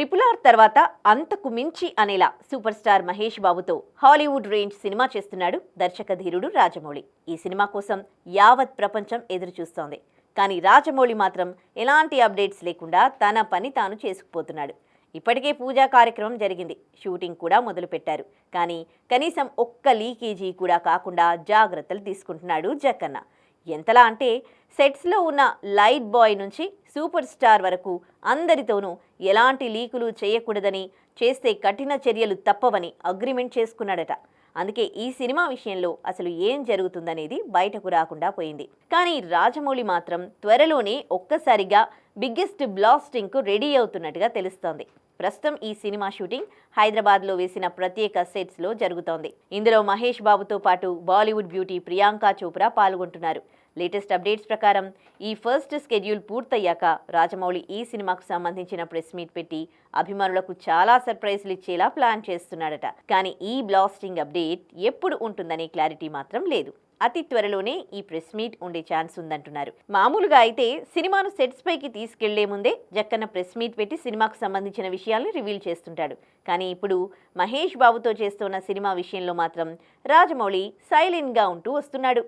RRR తర్వాత అంతకు మించి అనేలా సూపర్ స్టార్ మహేష్ బాబుతో హాలీవుడ్ రేంజ్ సినిమా చేస్తున్నాడు దర్శక ధీరుడు రాజమౌళి. ఈ సినిమా కోసం యావత్ ప్రపంచం ఎదురు చూస్తోంది. కానీ రాజమౌళి మాత్రం ఎలాంటి అప్డేట్స్ లేకుండా తన పని తాను చేసుకుపోతున్నాడు. ఇప్పటికే పూజా కార్యక్రమం జరిగింది, షూటింగ్ కూడా మొదలుపెట్టారు. కానీ కనీసం ఒక్క లీకేజీ కూడా కాకుండా జాగ్రత్తలు తీసుకుంటున్నాడు జక్కన్న. ఎంతలా అంటే సెట్స్లో ఉన్న లైట్ బాయ్ నుంచి సూపర్ స్టార్ వరకు అందరితోనూ ఎలాంటి లీకులు చేయకూడదని, చేస్తే కఠిన చర్యలు తప్పవని అగ్రిమెంట్ చేసుకున్నాడట. అందుకే ఈ సినిమా విషయంలో అసలు ఏం జరుగుతుందనేది బయటకు రాకుండా పోయింది. కానీ రాజమౌళి మాత్రం త్వరలోనే ఒక్కసారిగా బిగ్గెస్ట్ బ్లాస్టింగ్కు రెడీ అవుతున్నట్టుగా తెలుస్తోంది. ప్రస్తుతం ఈ సినిమా షూటింగ్ హైదరాబాద్లో వేసిన ప్రత్యేక సెట్స్లో జరుగుతోంది. ఇందులో మహేష్ బాబుతో పాటు బాలీవుడ్ బ్యూటీ ప్రియాంక చోప్రా పాల్గొంటున్నారు. లేటెస్ట్ అప్డేట్స్ ప్రకారం ఈ ఫస్ట్ స్కెడ్యూల్ పూర్తయ్యాక రాజమౌళి ఈ సినిమాకు సంబంధించిన ప్రెస్ మీట్ పెట్టి అభిమానులకు చాలా సర్ప్రైజ్లు ఇచ్చేలా ప్లాన్ చేస్తున్నాడట. కానీ ఈ బ్లాస్టింగ్ అప్డేట్ ఎప్పుడు ఉంటుందనే క్లారిటీ మాత్రం లేదు. అతి త్వరలోనే ఈ ప్రెస్ మీట్ ఉండే ఛాన్స్ ఉందంటున్నారు. మామూలుగా అయితే సినిమాను సెట్స్ పైకి తీసుకెళ్లే ముందే జక్కన్న ప్రెస్ మీట్ పెట్టి సినిమాకు సంబంధించిన విషయాలను రివీల్ చేస్తుంటాడు. కానీ ఇప్పుడు మహేష్ బాబుతో చేస్తున్న సినిమా విషయంలో మాత్రం రాజమౌళి సైలెంట్గా ఉంటూ వస్తున్నాడు.